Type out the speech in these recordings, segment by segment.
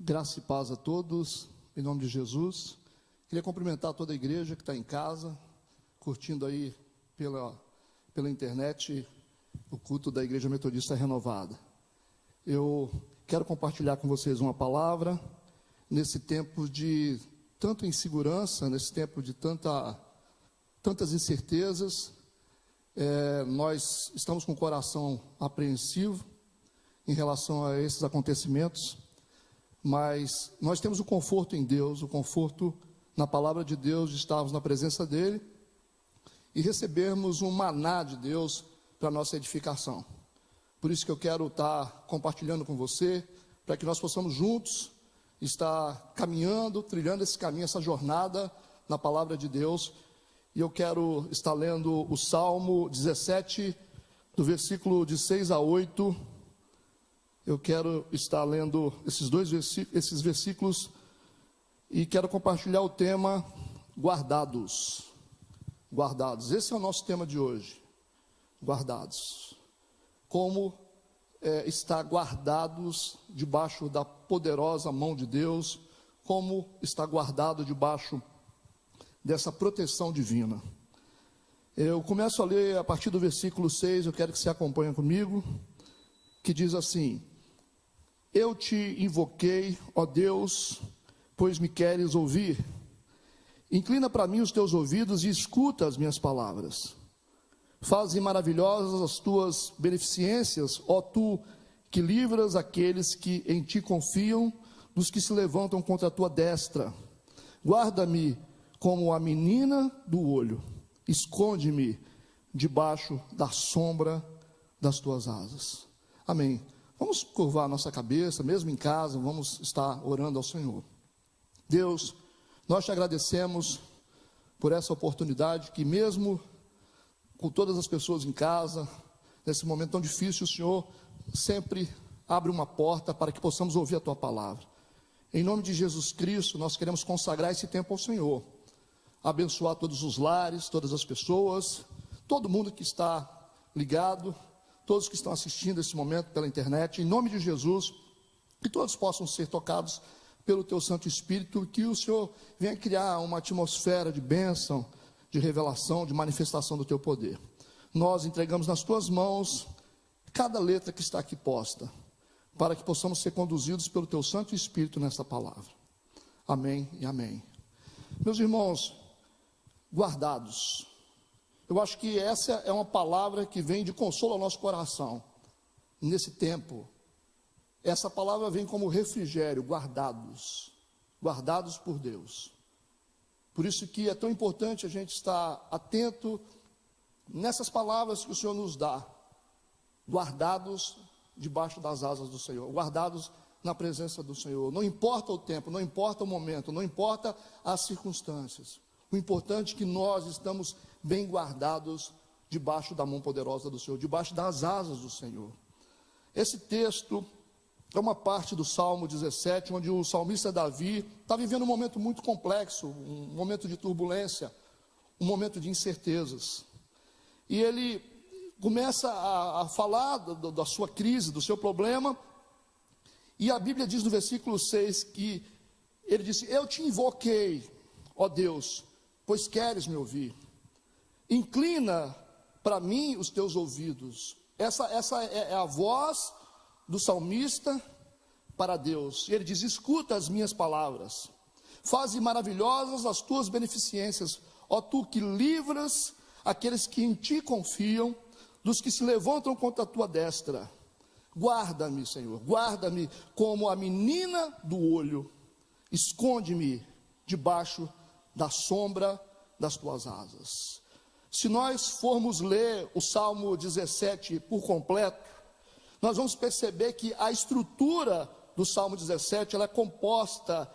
Graça e paz a todos, em nome de Jesus. Queria cumprimentar toda a igreja que está em casa, curtindo aí pela internet o culto da Igreja Metodista Renovada. Eu quero compartilhar com vocês uma palavra nesse tempo de tanta insegurança, nesse tempo de tantas incertezas. Nós estamos com o coração apreensivo em relação a esses acontecimentos, mas nós temos o conforto em Deus, o conforto na palavra de Deus, de estarmos na presença dEle e recebermos um maná de Deus para a nossa edificação. Por isso que eu quero estar compartilhando com você, para que nós possamos juntos estar caminhando, trilhando esse caminho, essa jornada na palavra de Deus. E eu quero estar lendo o Salmo 17, do versículo de 6 a 8. Eu quero estar lendo esses versículos e quero compartilhar o tema guardados. Guardados, esse é o nosso tema de hoje. Guardados. Como estar guardados debaixo da poderosa mão de Deus, como estar guardado debaixo dessa proteção divina. Eu começo a ler a partir do versículo 6, eu quero que você acompanhe comigo, que diz assim: Eu te invoquei, ó Deus, pois me queres ouvir. Inclina para mim os teus ouvidos e escuta as minhas palavras. Faze maravilhosas as tuas beneficências, ó tu que livras aqueles que em ti confiam, dos que se levantam contra a tua destra. Guarda-me como a menina do olho, esconde-me debaixo da sombra das tuas asas. Amém. Vamos curvar a nossa cabeça, mesmo em casa, vamos estar orando ao Senhor. Deus, nós te agradecemos por essa oportunidade que mesmo com todas as pessoas em casa, nesse momento tão difícil, o Senhor sempre abre uma porta para que possamos ouvir a tua palavra. Em nome de Jesus Cristo, nós queremos consagrar esse tempo ao Senhor, abençoar todos os lares, todas as pessoas, todo mundo que está ligado, todos que estão assistindo esse momento pela internet, em nome de Jesus, que todos possam ser tocados pelo teu Santo Espírito, que o Senhor venha criar uma atmosfera de bênção, de revelação, de manifestação do teu poder. Nós entregamos nas tuas mãos cada letra que está aqui posta, para que possamos ser conduzidos pelo teu Santo Espírito nesta palavra. Amém e amém. Meus irmãos, guardados. Eu acho que essa é uma palavra que vem de consolo ao nosso coração, nesse tempo. Essa palavra vem como refrigério, guardados, guardados por Deus. Por isso que é tão importante a gente estar atento nessas palavras que o Senhor nos dá, guardados debaixo das asas do Senhor, guardados na presença do Senhor. Não importa o tempo, não importa o momento, não importa as circunstâncias. O importante é que nós estamos bem guardados debaixo da mão poderosa do Senhor, debaixo das asas do Senhor. Esse texto é uma parte do Salmo 17, onde o salmista Davi está vivendo um momento muito complexo, um momento de turbulência, um momento de incertezas. E ele começa a falar da sua crise, do seu problema, e a Bíblia diz no versículo 6 que ele disse: Eu te invoquei, ó Deus, pois queres me ouvir. Inclina para mim os teus ouvidos. Essa é a voz do salmista para Deus. E ele diz: escuta as minhas palavras. Faze maravilhosas as tuas beneficências, ó tu que livras aqueles que em ti confiam, dos que se levantam contra a tua destra. Guarda-me, Senhor, guarda-me como a menina do olho. Esconde-me debaixo da sombra das tuas asas. Se nós formos ler o Salmo 17 por completo, nós vamos perceber que a estrutura do Salmo 17, ela é composta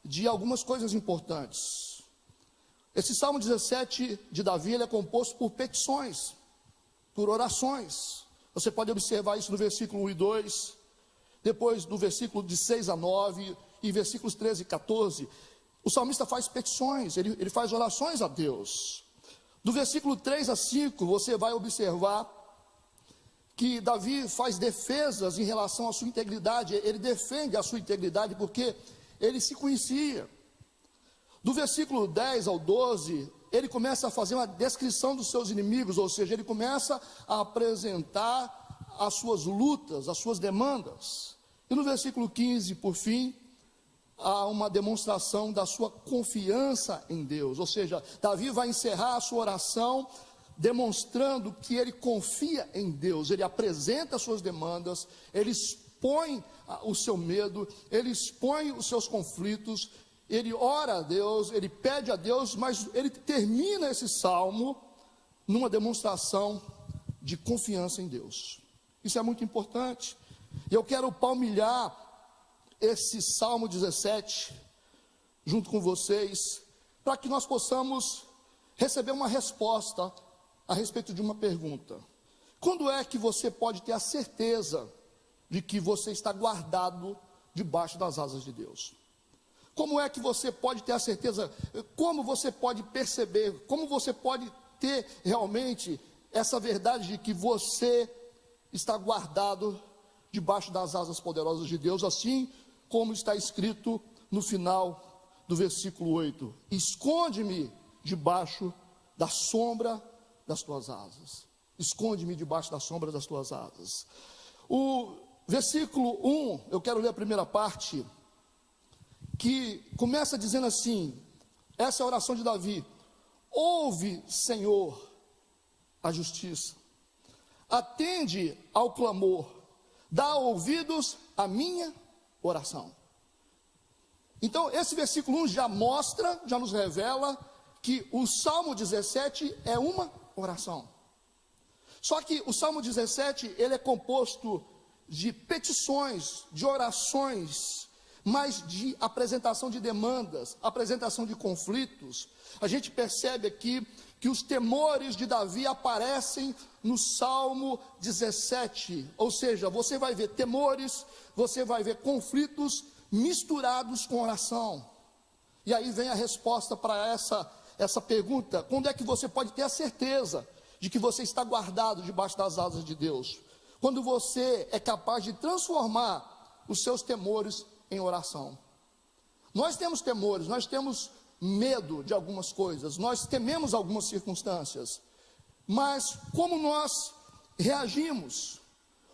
de algumas coisas importantes. Esse Salmo 17 de Davi, ele é composto por petições, por orações. Você pode observar isso no versículo 1 e 2, depois do versículo de 6 a 9, e versículos 13 e 14. O salmista faz petições, ele faz orações a Deus. Do versículo 3 a 5, você vai observar que Davi faz defesas em relação à sua integridade. Ele defende a sua integridade porque ele se conhecia. Do versículo 10 ao 12, ele começa a fazer uma descrição dos seus inimigos, ou seja, ele começa a apresentar as suas lutas, as suas demandas. E no versículo 15, por fim, há uma demonstração da sua confiança em Deus. Ou seja, Davi vai encerrar a sua oração demonstrando que ele confia em Deus. Ele apresenta as suas demandas, ele expõe o seu medo, ele expõe os seus conflitos, ele ora a Deus, ele pede a Deus, mas ele termina esse salmo numa demonstração de confiança em Deus. Isso é muito importante. E eu quero palmilhar esse Salmo 17 junto com vocês, para que nós possamos receber uma resposta a respeito de uma pergunta. Quando é que você pode ter a certeza de que você está guardado debaixo das asas de Deus? Como é que você pode ter a certeza? Como você pode perceber? Como você pode ter realmente essa verdade de que você está guardado debaixo das asas poderosas de Deus, assim como está escrito no final do versículo 8: esconde-me debaixo da sombra das tuas asas. Esconde-me debaixo da sombra das tuas asas. O versículo 1, eu quero ler a primeira parte, que começa dizendo assim, essa é a oração de Davi: ouve, Senhor, a justiça, atende ao clamor, dá ouvidos à minha oração. Então esse versículo 1 já mostra, já nos revela que o Salmo 17 é uma oração. Só que o Salmo 17, ele é composto de petições, de orações, mas de apresentação de demandas, apresentação de conflitos. A gente percebe aqui que os temores de Davi aparecem no Salmo 17, ou seja, você vai ver temores, você vai ver conflitos misturados com oração. E aí vem a resposta para essa pergunta: quando é que você pode ter a certeza de que você está guardado debaixo das asas de Deus? Quando você é capaz de transformar os seus temores em oração. Nós temos temores, nós temos medo de algumas coisas, nós tememos algumas circunstâncias, mas como nós reagimos?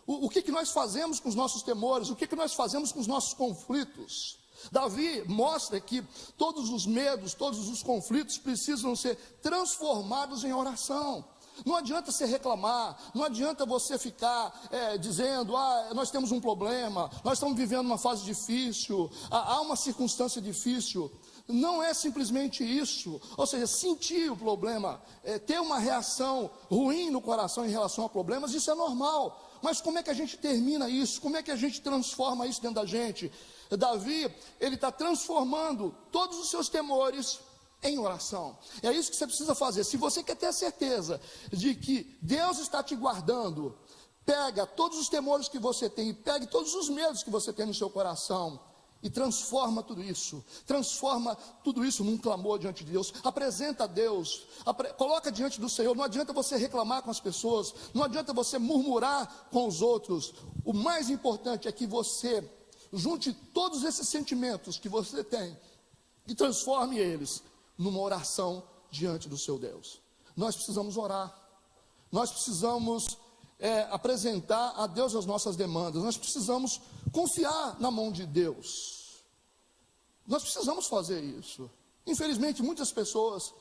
O que nós fazemos com os nossos temores? O que nós fazemos com os nossos conflitos? Davi mostra que todos os medos, todos os conflitos precisam ser transformados em oração. Não adianta você reclamar, não adianta você ficar dizendo, nós temos um problema, nós estamos vivendo uma fase difícil, há uma circunstância difícil. Não é simplesmente isso, ou seja, sentir o problema, ter uma reação ruim no coração em relação a problemas, isso é normal. Mas como é que a gente termina isso? Como é que a gente transforma isso dentro da gente? Davi, ele está transformando todos os seus temores em oração. É isso que você precisa fazer. Se você quer ter a certeza de que Deus está te guardando, pega todos os temores que você tem, e pegue todos os medos que você tem no seu coração, e transforma tudo isso num clamor diante de Deus. Apresenta a Deus, coloca diante do Senhor. Não adianta você reclamar com as pessoas, não adianta você murmurar com os outros. O mais importante é que você junte todos esses sentimentos que você tem e transforme eles numa oração diante do seu Deus. Nós precisamos orar, nós precisamos apresentar a Deus as nossas demandas, nós precisamos confiar na mão de Deus. Nós precisamos fazer isso. Infelizmente, muitas pessoas,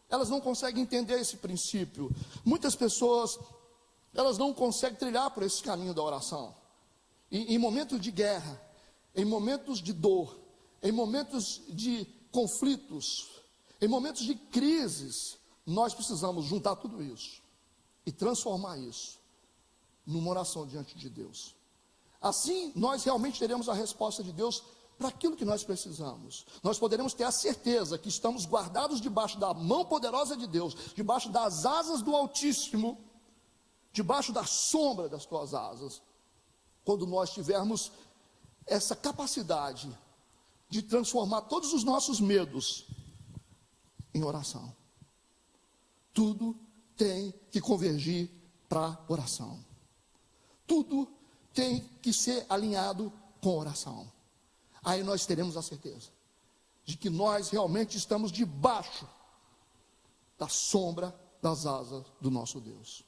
elas não conseguem entender esse princípio. Muitas pessoas, elas não conseguem trilhar por esse caminho da oração. Em momentos de guerra, em momentos de dor, em momentos de conflitos, em momentos de crises, nós precisamos juntar tudo isso e transformar isso numa oração diante de Deus. Assim, nós realmente teremos a resposta de Deus para aquilo que nós precisamos. Nós poderemos ter a certeza que estamos guardados debaixo da mão poderosa de Deus, debaixo das asas do Altíssimo, debaixo da sombra das tuas asas, quando nós tivermos essa capacidade de transformar todos os nossos medos em oração. Tudo tem que convergir para oração. tudo tem que ser alinhado com oração. Aí nós teremos a certeza de que nós realmente estamos debaixo da sombra das asas do nosso Deus.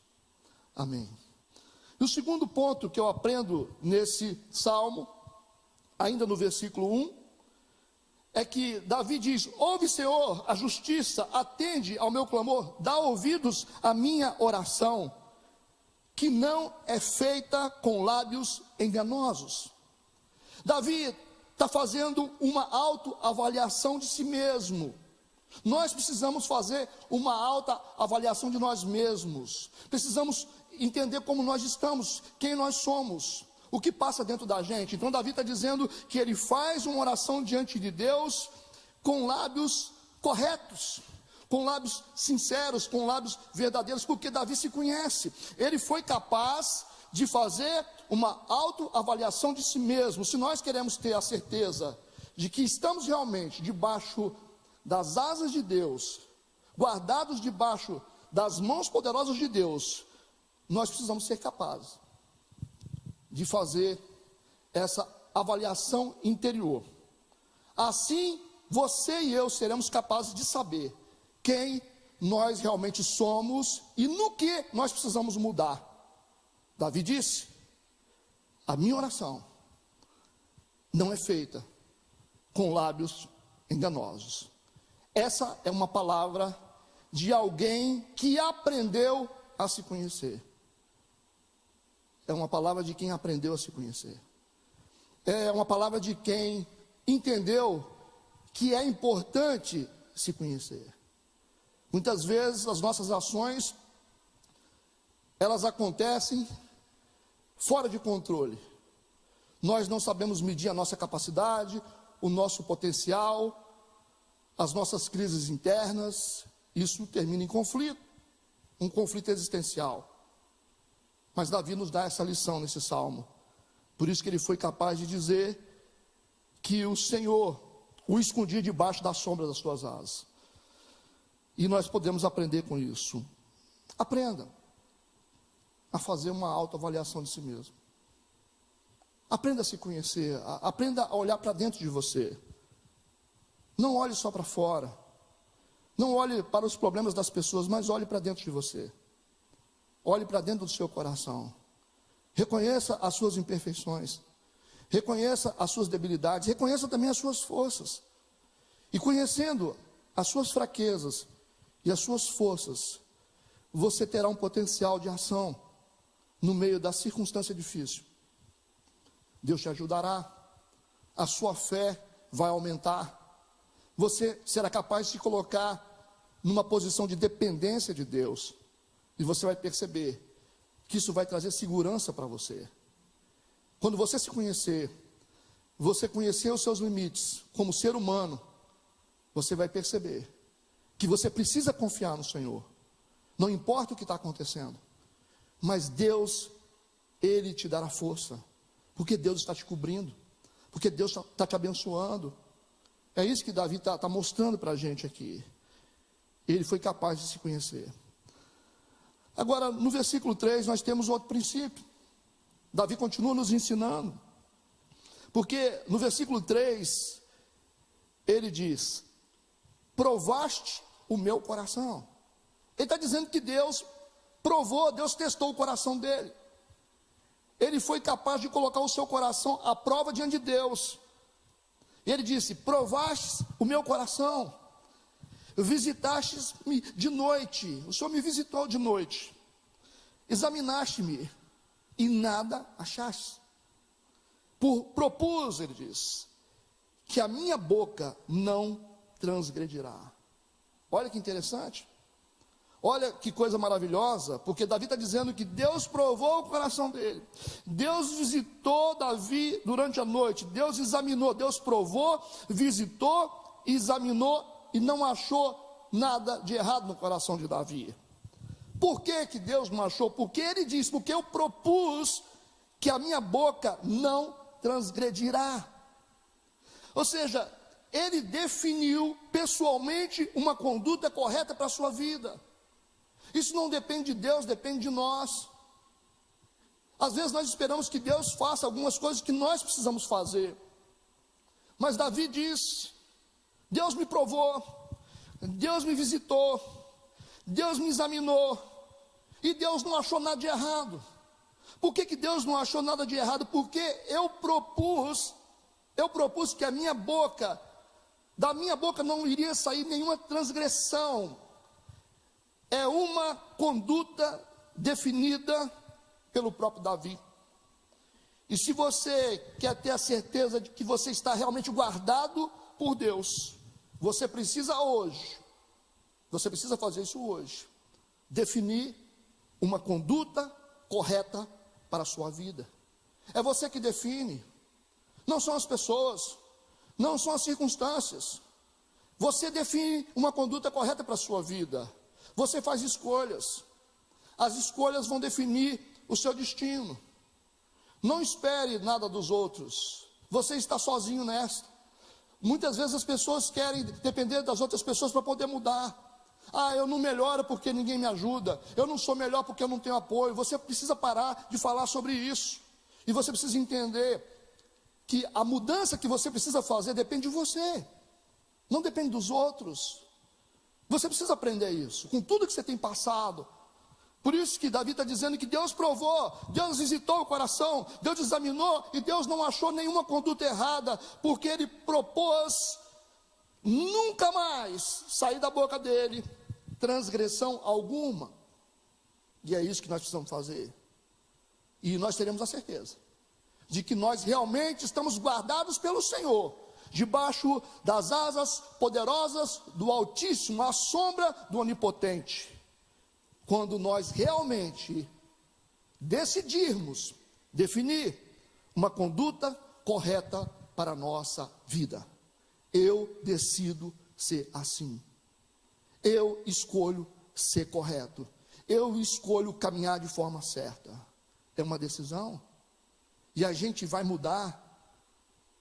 Amém. E o segundo ponto que eu aprendo nesse salmo, ainda no versículo 1, é que Davi diz: ouve, Senhor, a justiça, atende ao meu clamor, dá ouvidos à minha oração, que não é feita com lábios enganosos. Davi está fazendo uma autoavaliação de si mesmo. Nós precisamos fazer uma autoavaliação de nós mesmos. Precisamos entender como nós estamos, quem nós somos, o que passa dentro da gente. Então Davi está dizendo que ele faz uma oração diante de Deus com lábios corretos, com lábios sinceros, com lábios verdadeiros, porque Davi se conhece. Ele foi capaz de fazer uma autoavaliação de si mesmo. Se nós queremos ter a certeza de que estamos realmente debaixo das asas de Deus, guardados debaixo das mãos poderosas de Deus, nós precisamos ser capazes de fazer essa avaliação interior. Assim, você e eu seremos capazes de saber quem nós realmente somos e no que nós precisamos mudar. Davi disse: a minha oração não é feita com lábios enganosos. Essa é uma palavra de alguém que aprendeu a se conhecer. É uma palavra de quem aprendeu a se conhecer. É uma palavra de quem entendeu que é importante se conhecer. Muitas vezes as nossas ações, elas acontecem fora de controle. Nós não sabemos medir a nossa capacidade, o nosso potencial, as nossas crises internas. Isso termina em conflito, um conflito existencial. Mas Davi nos dá essa lição nesse salmo. Por isso que ele foi capaz de dizer que o Senhor o escondia debaixo da sombra das suas asas. E nós podemos aprender com isso. Aprenda a fazer uma autoavaliação de si mesmo. Aprenda a se conhecer, aprenda a olhar para dentro de você. Não olhe só para fora. Não olhe para os problemas das pessoas, mas olhe para dentro de você. Olhe para dentro do seu coração. Reconheça as suas imperfeições. Reconheça as suas debilidades. Reconheça também as suas forças. E conhecendo as suas fraquezas e as suas forças, você terá um potencial de ação no meio da circunstância difícil. Deus te ajudará. A sua fé vai aumentar. Você será capaz de se colocar numa posição de dependência de Deus. E você vai perceber que isso vai trazer segurança para você. Quando você se conhecer, você conhecer os seus limites como ser humano, você vai perceber que você precisa confiar no Senhor. Não importa o que está acontecendo, mas Deus, Ele te dará força, porque Deus está te cobrindo, porque Deus está te abençoando. É isso que Davi está mostrando para a gente aqui. Ele foi capaz de se conhecer. Agora, no versículo 3, nós temos outro princípio. Davi continua nos ensinando. Porque no versículo 3, ele diz: provaste o meu coração. Ele está dizendo que Deus provou, Deus testou o coração dele. Ele foi capaz de colocar o seu coração à prova diante de Deus. Ele disse: provaste o meu coração. Visitaste-me de noite, o Senhor me visitou de noite, examinaste-me e nada achaste. Propus, ele diz, que a minha boca não transgredirá. Olha que interessante, olha que coisa maravilhosa, porque Davi está dizendo que Deus provou o coração dele, Deus visitou Davi durante a noite, Deus examinou, Deus provou, visitou, examinou, e não achou nada de errado no coração de Davi. Por que Deus não achou? Porque ele diz: porque eu propus que a minha boca não transgredirá. Ou seja, ele definiu pessoalmente uma conduta correta para a sua vida. Isso não depende de Deus, depende de nós. Às vezes nós esperamos que Deus faça algumas coisas que nós precisamos fazer. Mas Davi disse: Deus me provou, Deus me visitou, Deus me examinou, e Deus não achou nada de errado. Por que Deus não achou nada de errado? Porque eu propus que da minha boca não iria sair nenhuma transgressão. É uma conduta definida pelo próprio Davi. E se você quer ter a certeza de que você está realmente guardado por Deus, você precisa fazer isso hoje, definir uma conduta correta para a sua vida. É você que define, não são as pessoas, não são as circunstâncias. Você define uma conduta correta para a sua vida. Você faz escolhas. As escolhas vão definir o seu destino. Não espere nada dos outros. Você está sozinho nesta. Muitas vezes as pessoas querem depender das outras pessoas para poder mudar. Eu não melhoro porque ninguém me ajuda. Eu não sou melhor porque eu não tenho apoio. Você precisa parar de falar sobre isso. E você precisa entender que a mudança que você precisa fazer depende de você. Não depende dos outros. Você precisa aprender isso, com tudo que você tem passado. Por isso que Davi está dizendo que Deus provou, Deus visitou o coração, Deus examinou, e Deus não achou nenhuma conduta errada, porque Ele propôs nunca mais sair da boca dele transgressão alguma. E é isso que nós precisamos fazer. E nós teremos a certeza de que nós realmente estamos guardados pelo Senhor, debaixo das asas poderosas do Altíssimo, à sombra do Onipotente. Quando nós realmente decidirmos definir uma conduta correta para a nossa vida. Eu decido ser assim. Eu escolho ser correto. Eu escolho caminhar de forma certa. É uma decisão. E a gente vai mudar.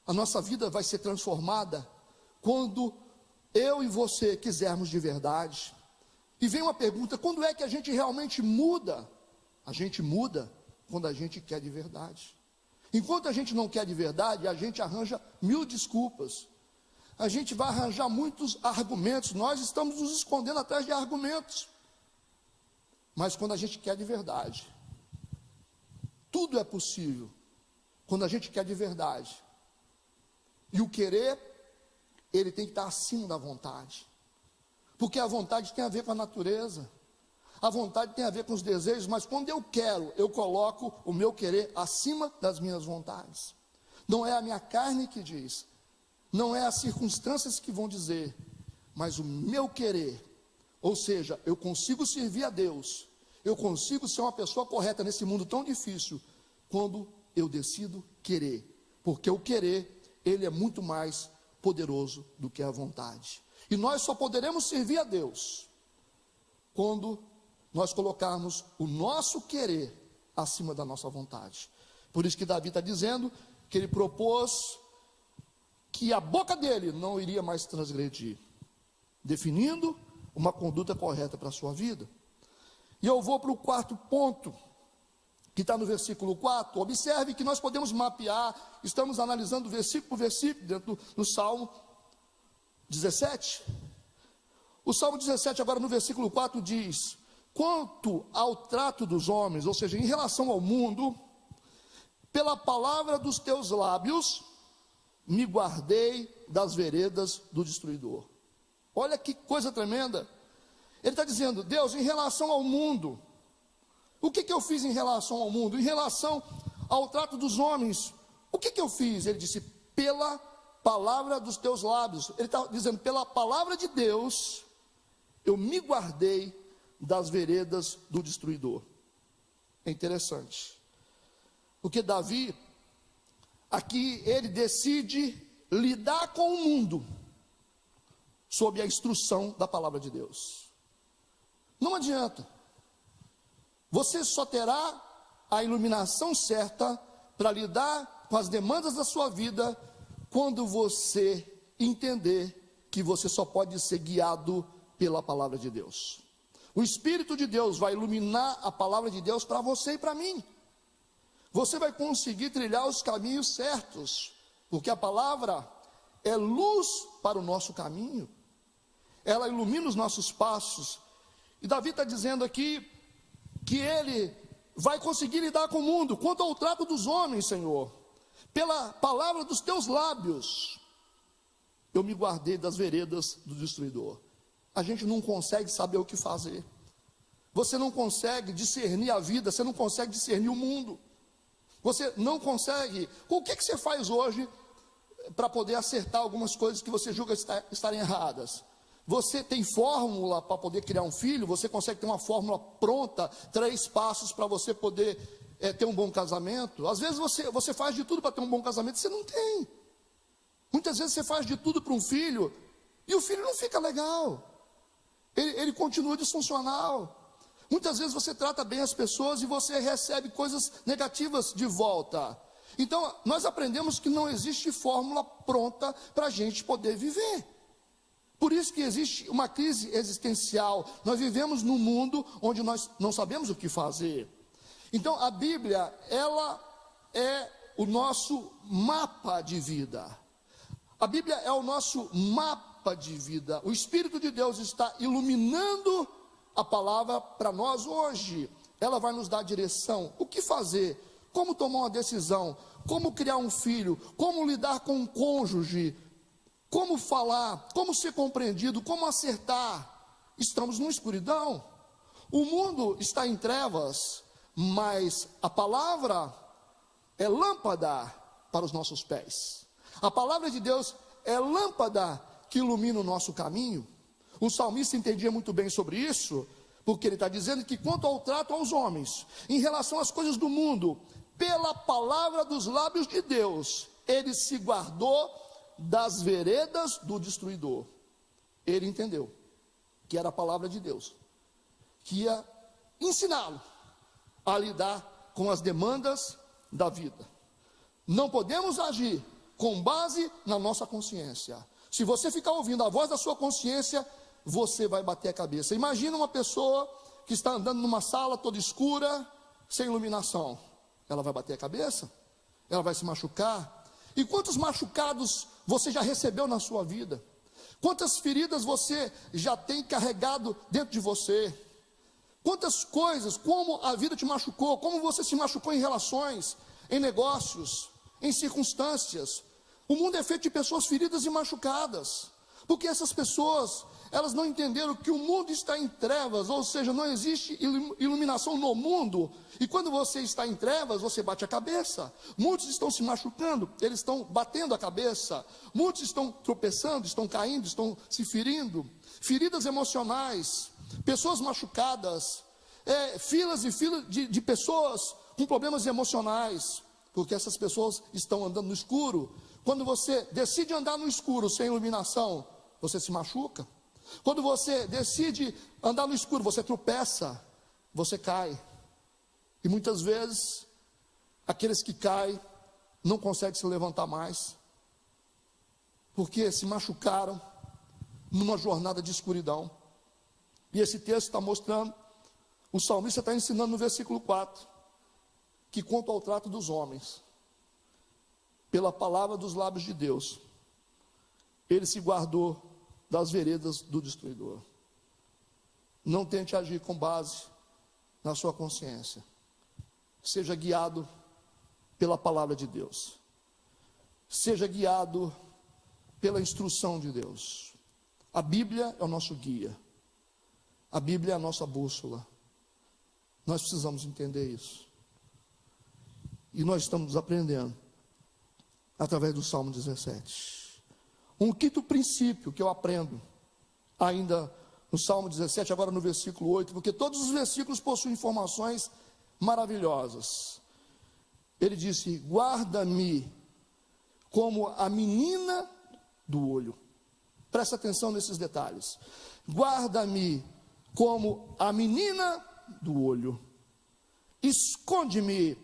A nossa vida vai ser transformada quando eu e você quisermos de verdade. E vem uma pergunta: quando é que a gente realmente muda? A gente muda quando a gente quer de verdade. Enquanto a gente não quer de verdade, a gente arranja 1000 desculpas. A gente vai arranjar muitos argumentos. Nós estamos nos escondendo atrás de argumentos. Mas quando a gente quer de verdade, tudo é possível. Quando a gente quer de verdade. E o querer, ele tem que estar acima da vontade. Porque a vontade tem a ver com a natureza. A vontade tem a ver com os desejos, mas quando eu quero, eu coloco o meu querer acima das minhas vontades. Não é a minha carne que diz, não é as circunstâncias que vão dizer, mas o meu querer. Ou seja, eu consigo servir a Deus, eu consigo ser uma pessoa correta nesse mundo tão difícil, quando eu decido querer. Porque o querer, ele é muito mais poderoso do que a vontade. E nós só poderemos servir a Deus quando nós colocarmos o nosso querer acima da nossa vontade. Por isso que Davi está dizendo que ele propôs que a boca dele não iria mais transgredir, definindo uma conduta correta para a sua vida. E eu vou para o quarto ponto, que está no versículo 4. Observe que nós podemos mapear, estamos analisando versículo por versículo, dentro do Salmo 17. O Salmo 17, agora no versículo 4, diz: quanto ao trato dos homens, ou seja, em relação ao mundo, pela palavra dos teus lábios, me guardei das veredas do destruidor. Olha que coisa tremenda. Ele está dizendo: Deus, em relação ao mundo, o que eu fiz em relação ao mundo? Em relação ao trato dos homens, o que eu fiz? Ele disse: pela palavra dos teus lábios. Ele está dizendo: pela palavra de Deus, eu me guardei das veredas do destruidor. É interessante, porque Davi, aqui ele decide lidar com o mundo, sob a instrução da palavra de Deus. Não adianta, você só terá a iluminação certa para lidar com as demandas da sua vida, quando você entender que você só pode ser guiado pela palavra de Deus. O Espírito de Deus vai iluminar a palavra de Deus para você e para mim. você vai conseguir trilhar os caminhos certos, porque a palavra é luz para o nosso caminho, ela ilumina os nossos passos. E Davi está dizendo aqui que ele vai conseguir lidar com o mundo. Quanto ao trato dos homens, Senhor, pela palavra dos teus lábios, eu me guardei das veredas do destruidor. A gente não consegue saber o que fazer, você não consegue discernir a vida, você não consegue discernir o mundo, você não consegue. O que você faz hoje para poder acertar algumas coisas que você julga estarem erradas? Você tem fórmula para poder criar um filho? Você consegue ter uma fórmula pronta, 3 passos para você poder ter um bom casamento? Às vezes você faz de tudo para ter um bom casamento, você não tem. Muitas vezes você faz de tudo para um filho, e o filho não fica legal, ele continua disfuncional. Muitas vezes você trata bem as pessoas e você recebe coisas negativas de volta. Então, nós aprendemos que não existe fórmula pronta para a gente poder viver. Por isso que existe uma crise existencial. Nós vivemos num mundo onde nós não sabemos o que fazer. Então, a Bíblia, ela é o nosso mapa de vida. A Bíblia é o nosso mapa de vida. O Espírito de Deus está iluminando a palavra para nós hoje. Ela vai nos dar direção, o que fazer, como tomar uma decisão, como criar um filho, como lidar com um cônjuge, como falar, como ser compreendido, como acertar. Estamos numa escuridão, o mundo está em trevas, mas a palavra é lâmpada para os nossos pés. A palavra de Deus é lâmpada que ilumina o nosso caminho. O salmista entendia muito bem sobre isso, porque ele está dizendo que quanto ao trato aos homens, em relação às coisas do mundo, pela palavra dos lábios de Deus, ele se guardou das veredas do destruidor. Ele entendeu que era a palavra de Deus, que ia ensiná-lo a lidar com as demandas da vida. Não podemos agir com base na nossa consciência. Se você ficar ouvindo a voz da sua consciência, você vai bater a cabeça. Imagina uma pessoa que está andando numa sala toda escura, sem iluminação. Ela vai bater a cabeça? Ela vai se machucar? E quantos machucados você já recebeu na sua vida? Quantas feridas você já tem carregado dentro de você? Quantas coisas, como a vida te machucou, como você se machucou em relações, em negócios, em circunstâncias. O mundo é feito de pessoas feridas e machucadas, porque essas pessoas, elas não entenderam que o mundo está em trevas, ou seja, não existe iluminação no mundo, e quando você está em trevas, você bate a cabeça. Muitos estão se machucando, eles estão batendo a cabeça, muitos estão tropeçando, estão caindo, estão se ferindo, feridas emocionais, pessoas machucadas, filas e filas de pessoas com problemas emocionais, porque essas pessoas estão andando no escuro. Quando você decide andar no escuro sem iluminação, você se machuca. Quando você decide andar no escuro, você tropeça, você cai. E muitas vezes, aqueles que caem não conseguem se levantar mais, porque se machucaram numa jornada de escuridão. E esse texto está mostrando, o salmista está ensinando no versículo 4, que quanto ao trato dos homens, pela palavra dos lábios de Deus, ele se guardou das veredas do destruidor. Não tente agir com base na sua consciência. Seja guiado pela palavra de Deus. Seja guiado pela instrução de Deus. A Bíblia é o nosso guia. A Bíblia é a nossa bússola. Nós precisamos entender isso. E nós estamos aprendendo através do Salmo 17. Um quinto princípio que eu aprendo ainda no Salmo 17, agora no versículo 8, porque todos os versículos possuem informações maravilhosas. Ele disse: guarda-me como a menina do olho. Presta atenção nesses detalhes. Guarda-me como a menina do olho. Esconde-me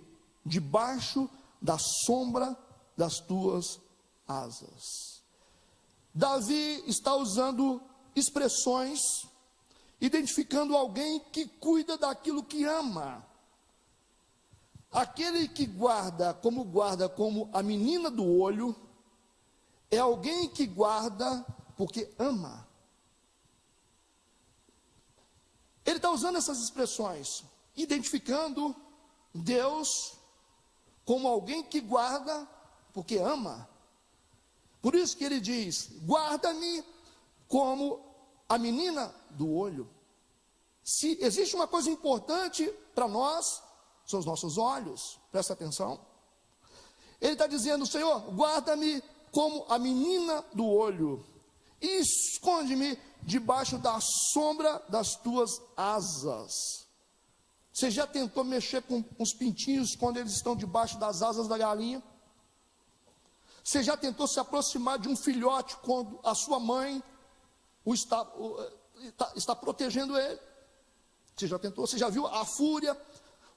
debaixo da sombra das tuas asas. Davi está usando expressões, identificando alguém que cuida daquilo que ama. Aquele que guarda como a menina do olho, é alguém que guarda porque ama. Ele está usando essas expressões, identificando Deus como alguém que guarda porque ama. Por isso que ele diz: guarda-me como a menina do olho. Se existe uma coisa importante para nós, são os nossos olhos, presta atenção. Ele está dizendo: Senhor, guarda-me como a menina do olho, e esconde-me debaixo da sombra das tuas asas. Você já tentou mexer com os pintinhos quando eles estão debaixo das asas da galinha? Você já tentou se aproximar de um filhote quando a sua mãe está protegendo ele? Você já tentou? Você já viu a fúria,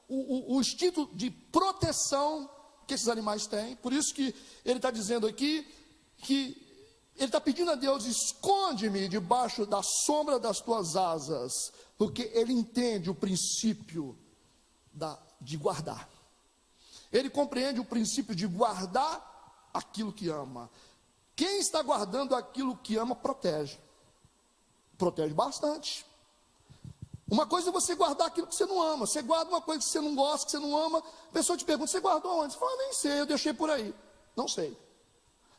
o instinto de proteção que esses animais têm? Por isso que ele está dizendo aqui, que ele está pedindo a Deus: esconde-me debaixo da sombra das tuas asas, porque ele entende o princípio de guardar. Ele compreende o princípio de guardar aquilo que ama. Quem está guardando aquilo que ama, protege bastante. Uma coisa é você guardar aquilo que você não ama. Você guarda uma coisa que você não gosta, que você não ama, a pessoa te pergunta: você guardou onde? Você fala: nem sei, eu deixei por aí. Não sei.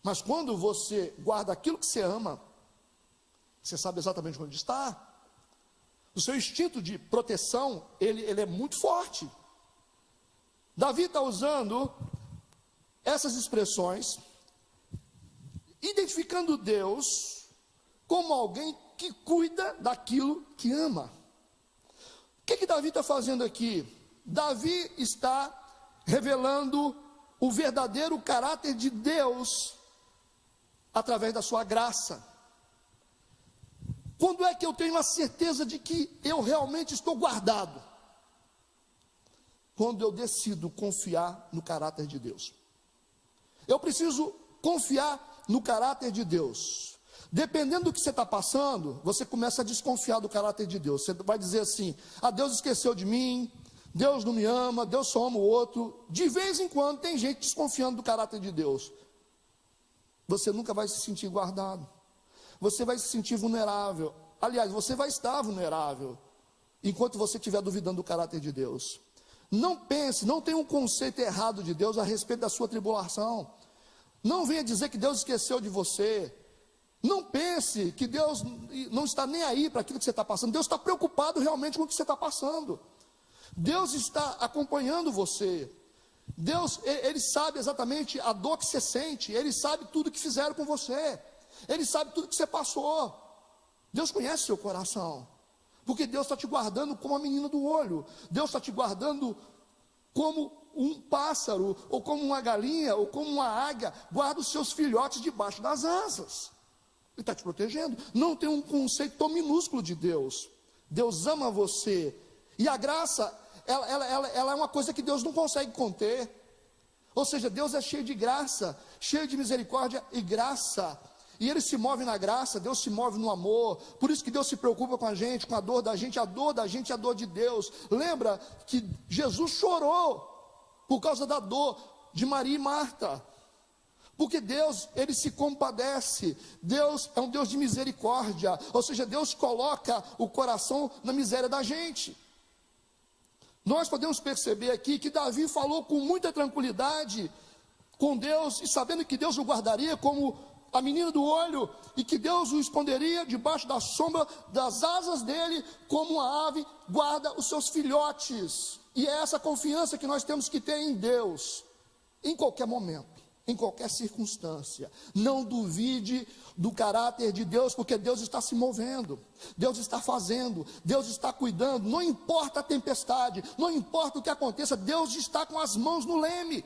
Mas quando você guarda aquilo que você ama, você sabe exatamente onde está. O seu instinto de proteção, ele é muito forte. Davi está usando essas expressões, identificando Deus como alguém que cuida daquilo que ama. O que Davi está fazendo aqui? Davi está revelando o verdadeiro caráter de Deus através da sua graça. Quando é que eu tenho a certeza de que eu realmente estou guardado? Quando eu decido confiar no caráter de Deus. Eu preciso confiar no caráter de Deus. Dependendo do que você está passando, você começa a desconfiar do caráter de Deus. Você vai dizer assim: Deus esqueceu de mim, Deus não me ama, Deus só ama o outro. De vez em quando tem gente desconfiando do caráter de Deus. Você nunca vai se sentir guardado. Você vai se sentir vulnerável. Aliás, você vai estar vulnerável enquanto você estiver duvidando do caráter de Deus. Não pense, não tenha um conceito errado de Deus a respeito da sua tribulação. Não venha dizer que Deus esqueceu de você. Não pense que Deus não está nem aí para aquilo que você está passando. Deus está preocupado realmente com o que você está passando. Deus está acompanhando você. Deus, Ele sabe exatamente a dor que você sente. Ele sabe tudo que fizeram com você. Ele sabe tudo que você passou. Deus conhece seu coração. Porque Deus está te guardando como a menina do olho. Deus está te guardando como um pássaro, ou como uma galinha, ou como uma águia guarda os seus filhotes debaixo das asas. Ele está te protegendo. Não tem um conceito tão minúsculo de Deus. Deus ama você. E a graça, ela é uma coisa que Deus não consegue conter. Ou seja, Deus é cheio de graça, cheio de misericórdia e graça. E Ele se move na graça, Deus se move no amor. Por isso que Deus se preocupa com a gente, com a dor da gente. A dor da gente é a dor de Deus. Lembra que Jesus chorou por causa da dor de Maria e Marta. Porque Deus, Ele se compadece. Deus é um Deus de misericórdia. Ou seja, Deus coloca o coração na miséria da gente. Nós podemos perceber aqui que Davi falou com muita tranquilidade com Deus, e sabendo que Deus o guardaria como a menina do olho, e que Deus o esconderia debaixo da sombra das asas dele, como uma ave guarda os seus filhotes. E é essa confiança que nós temos que ter em Deus, em qualquer momento, em qualquer circunstância. Não duvide do caráter de Deus, porque Deus está se movendo, Deus está fazendo, Deus está cuidando. Não importa a tempestade, não importa o que aconteça, Deus está com as mãos no leme,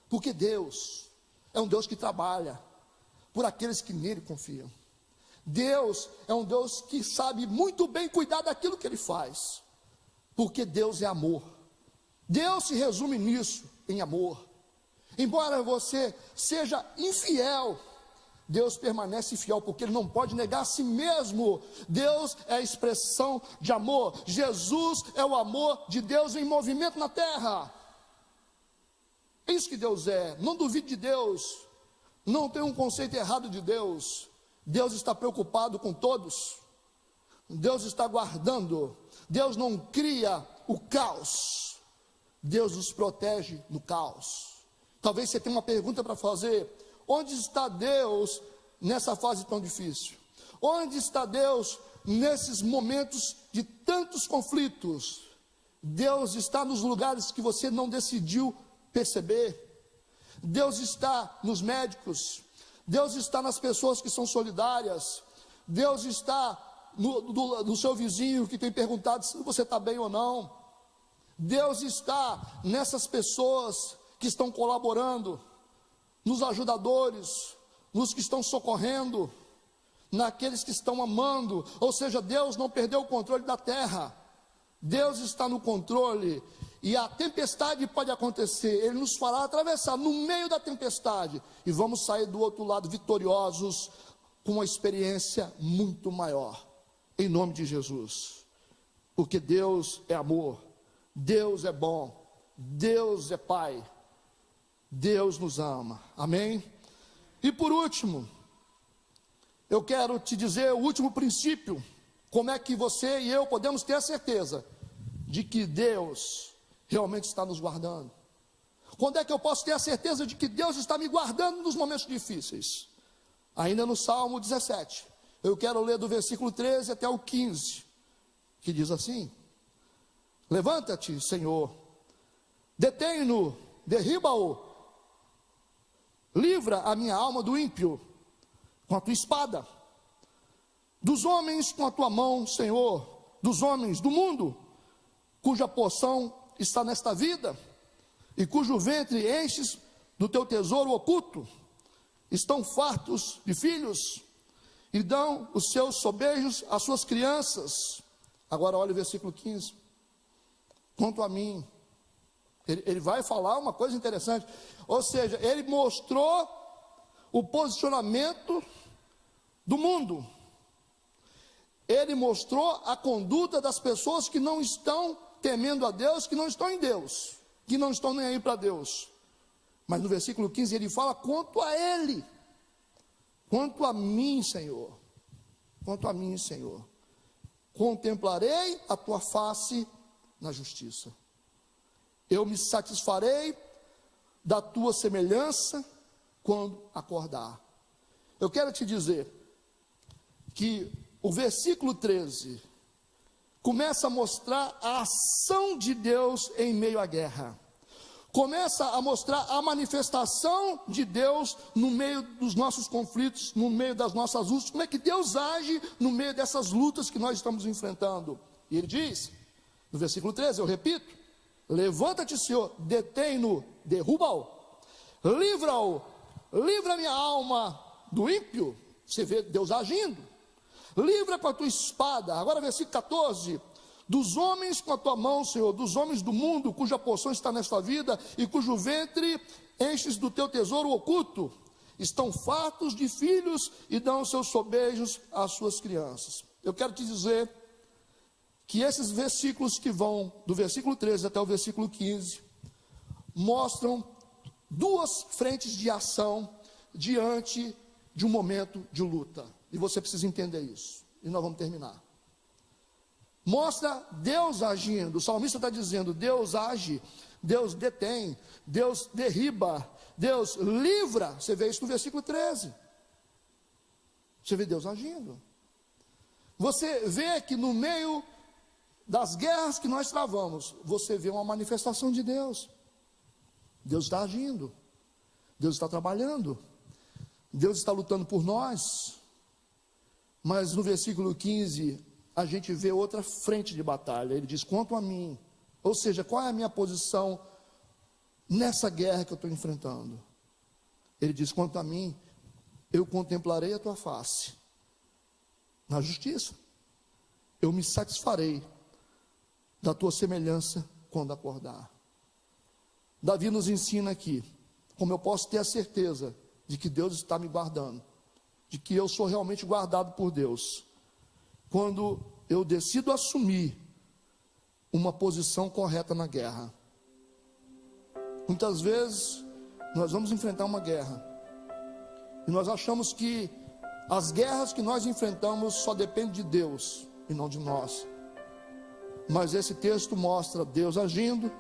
porque Deus é um Deus que trabalha por aqueles que nele confiam. Deus é um Deus que sabe muito bem cuidar daquilo que Ele faz, porque Deus é amor. Deus se resume nisso, em amor. Embora você seja infiel, Deus permanece fiel, porque Ele não pode negar a si mesmo. Deus é a expressão de amor. Jesus é o amor de Deus em movimento na terra. É isso que Deus é. Não duvide de Deus. Não tenha um conceito errado de Deus. Deus está preocupado com todos. Deus está guardando. Deus não cria o caos. Deus nos protege no caos. Talvez você tenha uma pergunta para fazer. Onde está Deus nessa fase tão difícil? Onde está Deus nesses momentos de tantos conflitos? Deus está nos lugares que você não decidiu perceber. Deus está nos médicos. Deus está nas pessoas que são solidárias. Deus está no seu vizinho que tem perguntado se você está bem ou não. Deus está nessas pessoas que estão colaborando, nos ajudadores, nos que estão socorrendo, naqueles que estão amando. Ou seja, Deus não perdeu o controle da terra. Deus está no controle. E a tempestade pode acontecer, Ele nos fará atravessar no meio da tempestade, e vamos sair do outro lado vitoriosos, com uma experiência muito maior, em nome de Jesus. Porque Deus é amor, Deus é bom, Deus é Pai, Deus nos ama, amém? E por último, eu quero te dizer o último princípio, como é que você e eu podemos ter a certeza de que Deus realmente está nos guardando. Quando é que eu posso ter a certeza de que Deus está me guardando nos momentos difíceis? Ainda no Salmo 17, eu quero ler do versículo 13 até o 15, que diz assim: levanta-te, Senhor, detém-no, derriba-o, livra a minha alma do ímpio, com a tua espada, dos homens com a tua mão, Senhor, dos homens do mundo, cuja porção está nesta vida, e cujo ventre enches do teu tesouro oculto, estão fartos de filhos, e dão os seus sobejos às suas crianças. Agora olha o versículo 15, quanto a mim, ele vai falar uma coisa interessante, ou seja, ele mostrou o posicionamento do mundo, ele mostrou a conduta das pessoas que não estão temendo a Deus, que não estão em Deus, que não estão nem aí para Deus. Mas no versículo 15 ele fala quanto a Ele, quanto a mim, Senhor, quanto a mim, Senhor, contemplarei a tua face na justiça, eu me satisfarei da tua semelhança quando acordar. Eu quero te dizer que o versículo 13 começa a mostrar a ação de Deus em meio à guerra. Começa a mostrar a manifestação de Deus no meio dos nossos conflitos, no meio das nossas lutas. Como é que Deus age no meio dessas lutas que nós estamos enfrentando? E ele diz, no versículo 13, eu repito: levanta-te, Senhor, detém-no, derruba-o, livra-o, livra minha alma do ímpio. Você vê Deus agindo. Livra com a tua espada. Agora versículo 14, dos homens com a tua mão, Senhor, dos homens do mundo, cuja porção está nesta vida, e cujo ventre enches do teu tesouro oculto, estão fartos de filhos, e dão os seus sobejos às suas crianças. Eu quero te dizer que esses versículos que vão do versículo 13 até o versículo 15, mostram duas frentes de ação diante de um momento de luta. E você precisa entender isso. E nós vamos terminar. Mostra Deus agindo. O salmista está dizendo: Deus age, Deus detém, Deus derriba, Deus livra. Você vê isso no versículo 13. Você vê Deus agindo. Você vê que no meio das guerras que nós travamos, você vê uma manifestação de Deus. Deus está agindo, Deus está trabalhando, Deus está lutando por nós. Mas no versículo 15, a gente vê outra frente de batalha. Ele diz: quanto a mim, ou seja, qual é a minha posição nessa guerra que eu estou enfrentando? Ele diz: quanto a mim, eu contemplarei a tua face na justiça, eu me satisfarei da tua semelhança quando acordar. Davi nos ensina aqui como eu posso ter a certeza de que Deus está me guardando, de que eu sou realmente guardado por Deus, quando eu decido assumir uma posição correta na guerra. Muitas vezes nós vamos enfrentar uma guerra e nós achamos que as guerras que nós enfrentamos só dependem de Deus e não de nós. Mas esse texto mostra Deus agindo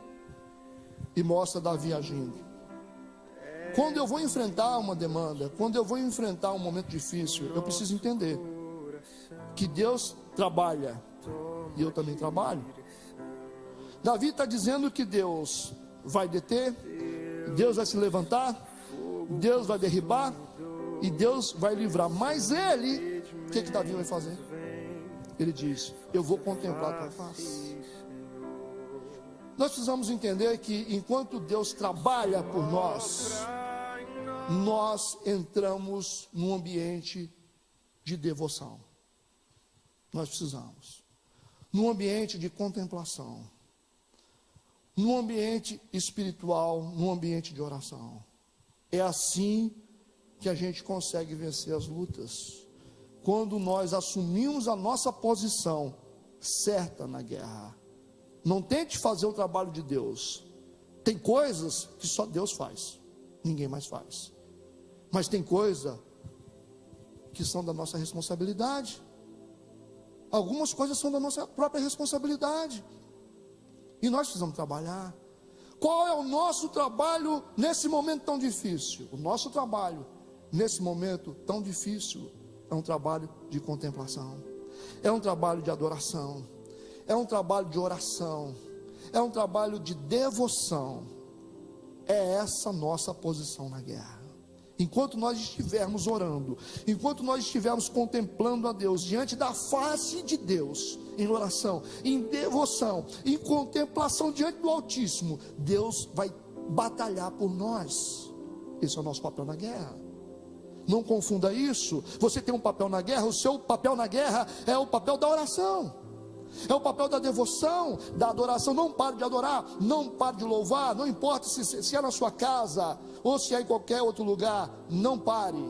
e mostra Davi agindo. Quando eu vou enfrentar uma demanda, quando eu vou enfrentar um momento difícil, eu preciso entender que Deus trabalha e eu também trabalho. Davi está dizendo que Deus vai deter, Deus vai se levantar, Deus vai derribar e Deus vai livrar. Mas ele, o que Davi vai fazer? Ele diz: eu vou contemplar a tua face. Nós precisamos entender que enquanto Deus trabalha por nós, nós entramos num ambiente de devoção. Nós precisamos num ambiente de contemplação, num ambiente espiritual, num ambiente de oração. É assim que a gente consegue vencer as lutas, quando nós assumimos a nossa posição certa na guerra. Não tente fazer o trabalho de Deus. Tem coisas que só Deus faz, ninguém mais faz. Mas tem coisas que são da nossa responsabilidade. Algumas coisas são da nossa própria responsabilidade e nós precisamos trabalhar. Qual é o nosso trabalho nesse momento tão difícil? O nosso trabalho nesse momento tão difícil é um trabalho de contemplação, é um trabalho de adoração, é um trabalho de oração, é um trabalho de devoção. É essa nossa posição na guerra. Enquanto nós estivermos orando, enquanto nós estivermos contemplando a Deus, diante da face de Deus, em oração, em devoção, em contemplação diante do Altíssimo, Deus vai batalhar por nós. Esse é o nosso papel na guerra. Não confunda isso. Você tem um papel na guerra, o seu papel na guerra é o papel da oração, é o papel da devoção, da adoração. Não pare de adorar, não pare de louvar. Não importa se é na sua casa ou se é em qualquer outro lugar. Não pare,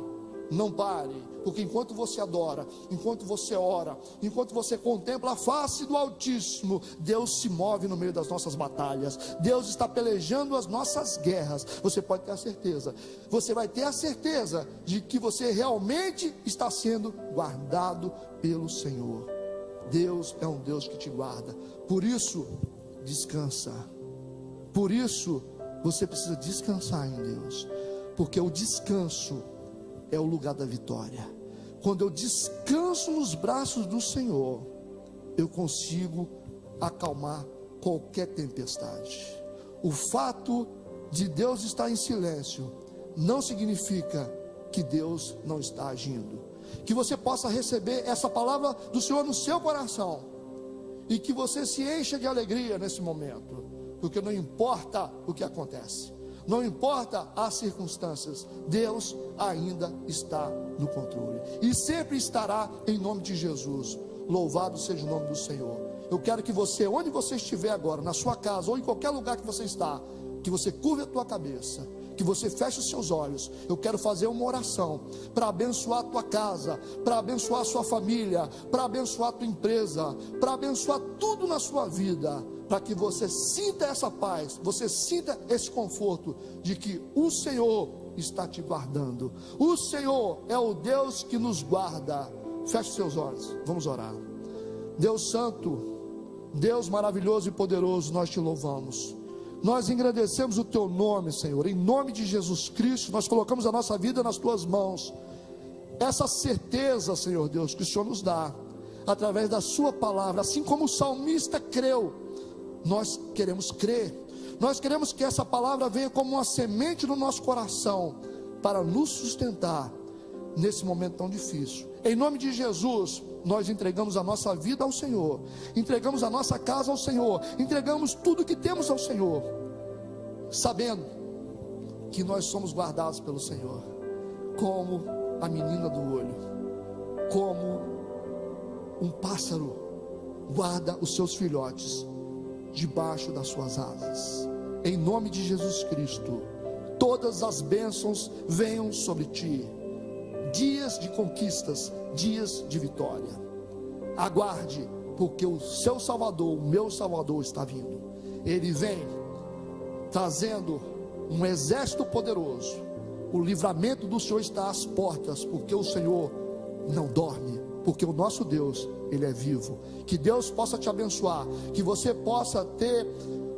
não pare. Porque enquanto você adora, enquanto você ora, enquanto você contempla a face do Altíssimo, Deus se move no meio das nossas batalhas. Deus está pelejando as nossas guerras. Você pode ter a certeza, você vai ter a certeza de que você realmente está sendo guardado pelo Senhor. Deus é um Deus que te guarda. Por isso, descansa. Por isso, você precisa descansar em Deus, porque o descanso é o lugar da vitória. Quando eu descanso nos braços do Senhor, eu consigo acalmar qualquer tempestade. O fato de Deus estar em silêncio não significa que Deus não está agindo. Que você possa receber essa palavra do Senhor no seu coração, e que você se encha de alegria nesse momento, porque não importa o que acontece, não importa as circunstâncias, Deus ainda está no controle, e sempre estará, em nome de Jesus. Louvado seja o nome do Senhor. Eu quero que você, onde você estiver agora, na sua casa ou em qualquer lugar que você está, que você curve a tua cabeça, que você feche os seus olhos. Eu quero fazer uma oração para abençoar a tua casa, para abençoar a sua família, para abençoar a tua empresa, para abençoar tudo na sua vida, para que você sinta essa paz, você sinta esse conforto de que o Senhor está te guardando. O Senhor é o Deus que nos guarda. Feche seus olhos, vamos orar. Deus santo, Deus maravilhoso e poderoso, nós te louvamos. Nós engrandecemos o teu nome, Senhor. Em nome de Jesus Cristo, nós colocamos a nossa vida nas tuas mãos. Essa certeza, Senhor Deus, que o Senhor nos dá através da sua palavra, assim como o salmista creu, nós queremos crer. Nós queremos que essa palavra venha como uma semente no nosso coração, para nos sustentar nesse momento tão difícil. Em nome de Jesus, nós entregamos a nossa vida ao Senhor, entregamos a nossa casa ao Senhor, entregamos tudo que temos ao Senhor, sabendo que nós somos guardados pelo Senhor, como a menina do olho, como um pássaro guarda os seus filhotes debaixo das suas asas. Em nome de Jesus Cristo, todas as bênçãos venham sobre ti, dias de conquistas, dias de vitória. Aguarde, porque o seu Salvador, o meu Salvador está vindo. Ele vem trazendo um exército poderoso. O livramento do Senhor está às portas, porque o Senhor não dorme, porque o nosso Deus, Ele é vivo. Que Deus possa te abençoar, que você possa ter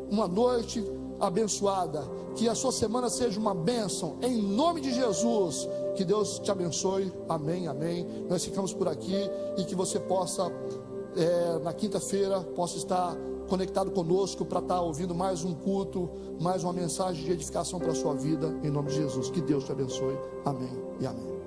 uma noite abençoada, que a sua semana seja uma bênção, em nome de Jesus. Que Deus te abençoe, amém, amém. Nós ficamos por aqui, e que você possa, na quinta-feira, possa estar conectado conosco, para estar ouvindo mais um culto, mais uma mensagem de edificação para a sua vida, em nome de Jesus. Que Deus te abençoe, amém e amém.